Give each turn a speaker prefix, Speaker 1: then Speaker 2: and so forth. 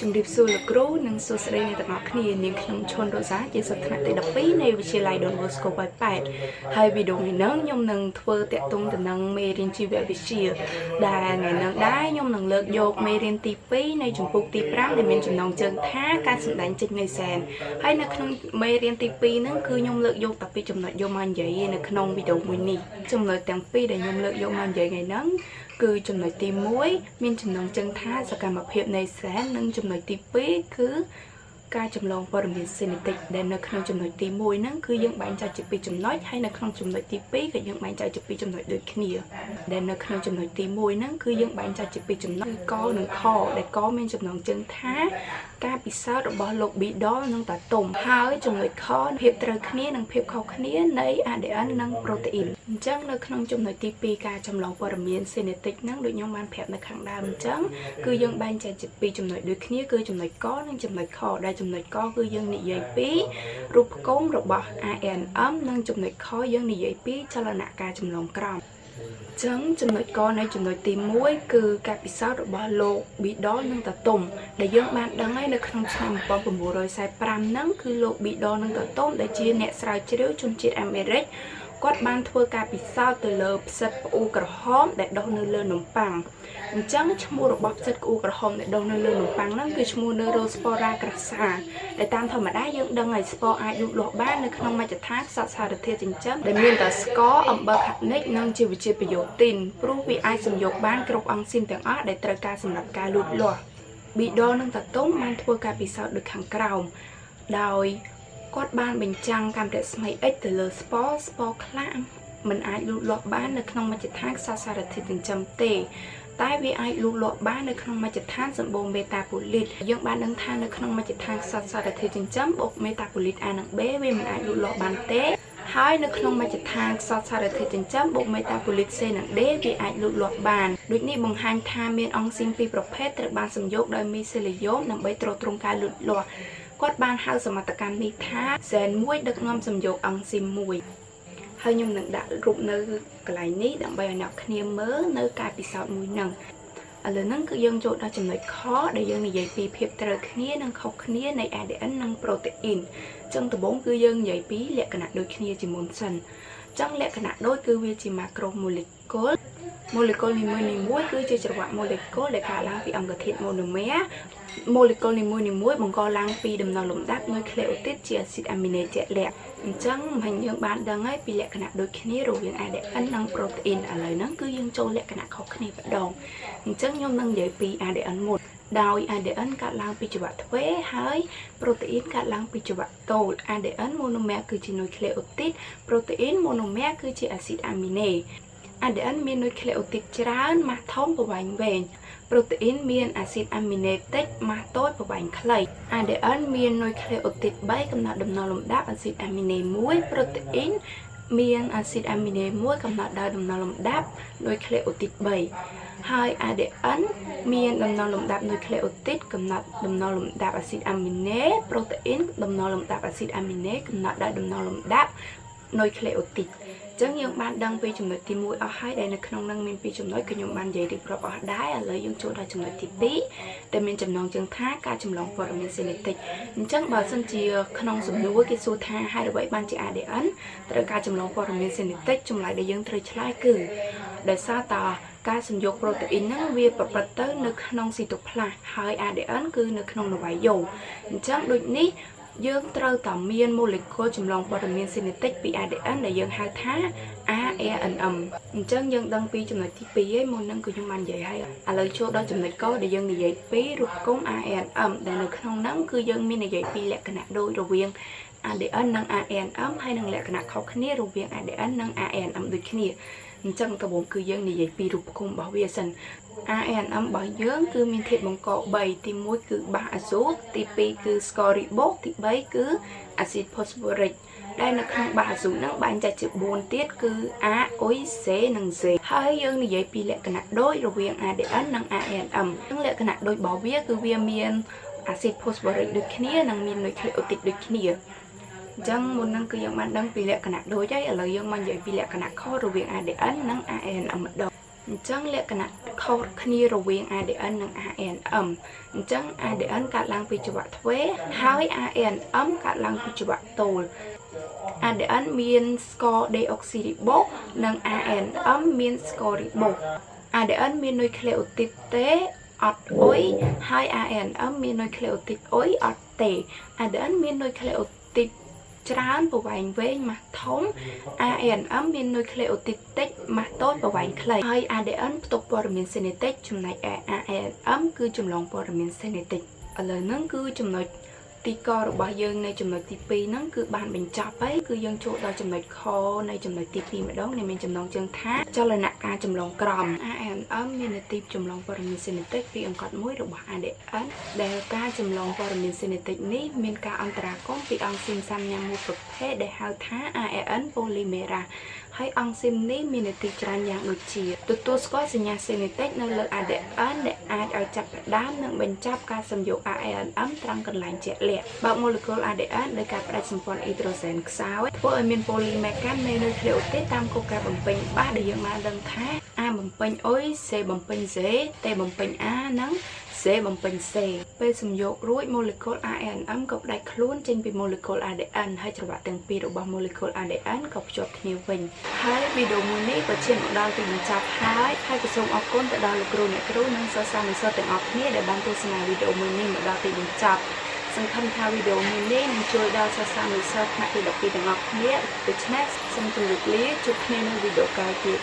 Speaker 1: ជំរាបសួរលោកគ្រូនិងសួស្តីអ្នកទាំងអស់គ្នានាងខ្ញុំឈុនរ៉ូសាជាសិស្សថ្នាក់ទី12នៃវិទ្យាល័យ Don Bosco ប៉ោយប៉ែតហើយវីដេអូនេះខ្ញុំនឹងធ្វើតាក់ទងទៅនឹងមេរៀនជីវវិទ្យាដែលថ្ងៃនេះដែរខ្ញុំនឹងលើកយកមេរៀនទី2នៃជំពូកទី5ដែលមានចំណងជើងថាការសម្ដែងចេញនៃសែនហើយនៅក្នុងមេរៀនទី2ហ្នឹងគឺខ្ញុំលើកយកតែពីចំណុចយកមកនិយាយនៅក្នុងវីដេអូមួយនេះចំណុចទាំងពីរដែលខ្ញុំលើកយកមកនិយាយថ្ងៃហ្នឹងគឺចំណុចទី1មានចំណងជើងថាសកម្មភាពនៃសែននិងចំណុចទី2គឺការចម្លងព័ត៌មានសេនេតិកដែលនៅក្នុងចំណុចទី1ហ្នឹងគឺយើងបែងចែកជាពីរចំណុចហើយនៅក្នុងចំណុចទី2ក៏យើងបែងចែកជាពីរចំណុចដូចគ្នាដែលនៅក្នុងចំណុចទី1ហ្នឹងគឺយើងបែងចែកជាពីរចំណុចគឺកនិងខដែលកមានចំណងជើងថាការពិសោធន៍របស់លោក Bidol និងតាតុំហើយចំណុចខភាពត្រូវគ្នានិងភាពខុសគ្នានៃ ADN និង protein អញ្ចឹងនៅក្នុងចំណុចទី2ការចម្លងព័ត៌មានសេនេតិកហ្នឹងដូចខ្ញុំបានប្រាប់នៅខាងដើមអញ្ចឹងគឺយើងបែងចែកជាពីរចំណុចដូចគ្នាគឺចំណុចកនិងចំណុចខដែលចំណុចកគឺយើងនិយាយពីរូបគមរបស់ ANM និងចំណុចខយើងនិយាយពីចលនាការចម្លងក្រោមចឹងចំណុចកនៃចំណុចទី1គឺការពិសោធន៍របស់លោក Bidol និងតាតុំដែលយើងបានដឹងហើយនៅក្នុងឆ្នាំ1945ហ្នឹងគឺលោក Bidol និងតាតុំដែលជាអ្នកស្រាវជ្រាវជនជាតិអាមេរិកគាត់បានធ្វើការពិសោធន៍ទៅលើផ្សិតផ្អ៊ូក្រហមដែលដុះនៅលើនំប៉័ងអញ្ចឹងឈ្មោះរបស់ផ្សិតផ្អ៊ូក្រហមដែលដុះនៅលើនំប៉័ងហ្នឹងគឺឈ្មោះ Neurospora crassa ដែលតាមធម្មតាយើងដឹងហើយស្ពរអាចលូតលាស់បាននៅក្នុងមជ្ឈដ្ឋានសត្វសារធាតុចិញ្ចឹមដែលមានតែស្ករអំបិលខានិកនិងជីវជាតិប្រយោទីនព្រោះវាអាចសំយោគបានគ្រប់អង់ស៊ីមទាំងអស់ដែលត្រូវការសម្រាប់ការលូតលាស់ Bidol និងតាតុំបានធ្វើការពិសោធន៍ដូចខាងក្រោមដោយគាត់បានបញ្ចាំងកាំរស្មី X ទៅលើស្ពរខ្លះមិនអាចលូតលាស់បាននៅក្នុងមជ្ឈដ្ឋានខ្សត្រសារធាតុចិញ្ចឹមទេតែវាអាចលូតលាស់បាននៅក្នុងមជ្ឈដ្ឋានសម្បូរមេតាបូលីតយើងបានដឹងថានៅក្នុងមជ្ឈដ្ឋានខ្សត្រសារធាតុចិញ្ចឹមបូកមេតាបូលីត A និង B វាមិនអាចលូតលាស់បានទេហើយនៅក្នុងមជ្ឈដ្ឋានខ្សត្រសារធាតុចិញ្ចឹមបូកមេតាបូលីត C និង D វាអាចលូតលាស់បានដូចនេះបង្ហាញថាមានអង់ស៊ីមពីរប្រភេទត្រូវបានសំយោគដោយមីសេលីយ៉ូមដើម្បីទ្រទ្រង់ការលូតលាស់គាត់បានហៅសមត្ថកម្មនេះថាសែនមួយដឹកនាំសំយោគអង់ស៊ីមមួយហើយខ្ញុំនឹងដាក់រូបនៅកន្លែងនេះដើម្បីឲ្យអ្នកគ្នាមើលនៅការពិសោធន៍មួយហ្នឹងឥឡូវហ្នឹងគឺយើងចូលដល់ចំណុចខដែលយើងនិយាយពីភាពត្រូវគ្នានិងខុសគ្នានៃ ADN និង protein អញ្ចឹងដំបូងគឺយើងនិយាយពីលក្ខណៈដូចគ្នាជាមុនសិនអញ្ចឹងលក្ខណៈដូចគឺវាជា macromolecule molecule នីមួយៗគឺជាច្រវាក់ molecule ដែលកើតឡើងពីអង្គធាតុ monomer molecule នីមួយៗបង្កឡើងពីដំណើរលំដាប់នុយក្លេអូទីតជាអាស៊ីតអាមីណេជាក់លាក់អញ្ចឹងមិញយើងបានដឹងហើយពីលក្ខណៈដូចគ្នារវាង ADN និង protein ឥឡូវហ្នឹងគឺយើងចូលលក្ខណៈខុសគ្នាម្ដងអញ្ចឹងខ្ញុំនឹងនិយាយពី ADN មុនដោយ ADN កើតឡើងពីច្រវាក់ទ្វេហើយ protein កើតឡើងពីច្រវាក់តូច ADN monomer គឺជានុយក្លេអូទីត protein monomer គឺជាអាស៊ីតអាមីណេ ADN មាននុយក្លេអូទីតច្រើនម៉ាស់ធំប្រវែងវែង protein មានអាស៊ីតអាមីណេតិចម៉ាស់តូចប្រវែងខ្លី ADN មាននុយក្លេអូទីត3កំណត់ដំណើរលំដាប់អាស៊ីតអាមីណេ1 protein មានអាស៊ីតអាមីណេ1កំណត់ដោយដំណើរលំដាប់នុយក្លេអូទីត3ហើយ ADN មានដំណើរលំដាប់នុយក្លេអូទីតកំណត់ដំណើរលំដាប់អាស៊ីតអាមីណេ protein ដំណើរលំដាប់អាស៊ីតអាមីណេកំណត់ដោយដំណើរលំដាប់នុយក្លេអូទីតចឹងយើងបានដឹងពីចំណុចទី1អស់ហើយដែលនៅក្នុងនឹងមានពីរចំណុចគឺខ្ញុំបាននិយាយរៀបរាប់អស់ដែរឥឡូវយើងចូលដល់ចំណុចទី2ដែលមានចំណងជើងថាការចម្លងព័ត៌មានសេនេតិកអញ្ចឹងបើសិនជាក្នុងសំណួរគេសួរថាហេតុអ្វីបានជា ADN ត្រូវការចម្លងព័ត៌មានសេនេតិកចម្លើយដែលយើងត្រូវឆ្លើយគឺដោយសារតការសំយោគប្រូតេអ៊ីនហ្នឹងវាប្រព្រឹត្តទៅនៅក្នុងស៊ីតូផ្លាសហើយ ADN គឺនៅក្នុងនវាយ៉ូអញ្ចឹងដូចនេះយើងត្រូវតែមាន molecule ចម្លងព័ត៌មានសេនេតិកពី ADN ដែលយើងហៅថា ARNM អញ្ចឹងយើងដឹងពីចំណុចទី2ហើយមុនហ្នឹងគឺខ្ញុំបាននិយាយហើយឥឡូវចូលដល់ចំណុចកដែលយើងនិយាយពីរូបគម ARNM ដែលនៅក្នុងហ្នឹងគឺយើងមាននិយាយពីលក្ខណៈដូចរវាង ADN និង ARNM ហើយនឹងលក្ខណៈខុសគ្នារវាង ADN និង ARNM ដូចគ្នាអញ្ចឹងដំបូងគឺយើងនិយាយពីរូបគមរបស់វាសិន ANM របស់យើងគឺមានធាតុបង្ក3ទី1គឺបាសអាស៊ូតទី2គឺស្កររីបូកទី3គឺអាស៊ីតផូស្វូរិកដែលនៅក្នុងបាសអាស៊ូតហ្នឹងបែងចែកជា4ទៀតគឺ A អ៊ុយ C និង Z ហើយយើងនិយាយពីលក្ខណៈដូចរវាង ADN និង ANM ហ្នឹងលក្ខណៈដូចរបស់វាគឺវាមានអាស៊ីតផូស្វូរិកដូចគ្នានិងមាននុយក្លេអូទីតដូចគ្នាអញ្ចឹងមុនហ្នឹងគឺយើងបានដឹងពីលក្ខណៈដូចហើយឥឡូវយើងមកនិយាយពីលក្ខណៈខុសរវាង ADN និង ANM ម្ដងអញ្ចឹងលក្ខណៈ ខុសគ្នារវាង ADN និង ANM អញ្ចឹង ADN កាត់ឡើងពីច្រវាក់ទ្វេហើយ ANM កាត់ឡើងពីច្រវាក់ទោល ADN មានស្ករ deoxyribose និង ANM មានស្ករ ribose ADN មាននុយក្លេអូទីតទេអត់អុយហើយ ANM មាននុយក្លេអូទីតអុយអត់ទេ ADN មាននុយក្លេអូទីតច្រើនប្រវែងវែងម៉ាស់ធំ ANM មាននុយក្លេអូទីតតិចម៉ាស់តូចប្រវែងខ្លីហើយ ADN ផ្ទុកព័ត៌មានសេនេតិកចំណែកឯ ANM គឺចម្លងព័ត៌មានសេនេតិកឥឡូវហ្នឹងគឺចំណុចទីករបស់យើងនៃចំណុចទី2ហ្នឹងគឺបានបញ្ចប់ហើយគឺយើងចូលដល់ចំណុចខនៃចំណុចទី2ម្ដងដែលមានចំណងជើងថាចលនការចម្លងក្រម ANM មាននទីចម្លងព័ត៌មានសេនេតិកពីអង្កត់មួយរបស់ ADN ដែលការចម្លងព័ត៌មានសេនេតិកនេះមានការអន្តរាគមន៍ពីអង់ស៊ីមសាំញ៉ាំមួយប្រភេទដែលហៅថា ARN polymerase ហើយអង់ស៊ីមនេះមាននទីច្រើនយ៉ាងដូចជាទទួលស្គាល់សញ្ញាសេនេតិកនៅលើ ADN ដែលអាចឲ្យចាប់ផ្ដើមនិងបញ្ចប់ការសំយោគ ARN ត្រង់កន្លែងជាក់លាក់បើម៉ូលេគុល ADN ដោយការផ្ដាច់សម្ព័ន្ធអ៊ីដ្រូសែនខ្សោយធ្វើឲ្យមាន polymer កាន់នៃនុយក្លេអូទីតតាមគោលការណ៍បំពេញបាសដែលយើងបានដឹងថា A បំពេញអុយ C បំពេញ Z T បំពេញ A និង C បំពេញ C ពេលសំយោគរួចម៉ូលេគុល ANM ក៏ផ្ដាច់ខ្លួនចេញពីម៉ូលេគុល ADN ហើយច្រវាក់ទាំងពីររបស់ម៉ូលេគុល ADN ក៏ភ្ជាប់គ្នាវិញហើយវីដេអូមួយនេះក៏ឈានមកដល់ទីបញ្ចប់ហើយក៏សូមអរគុណទៅដល់លោកគ្រូអ្នកគ្រូនិងសិស្សានុសិស្សទាំងអស់គ្នាដែលបានទស្សនាវីដេអូមួយនេះមកដល់ទីបញ្ចប់សង្ឃឹមថាវីដេអូមួយនេះនឹងជួយដល់សិស្សានុសិស្សថ្នាក់ទី12ទាំងអស់គ្នាដូច្នេះសូមជម្រាបលាជួបគ្នានៅវីដេអូក្រោយទៀត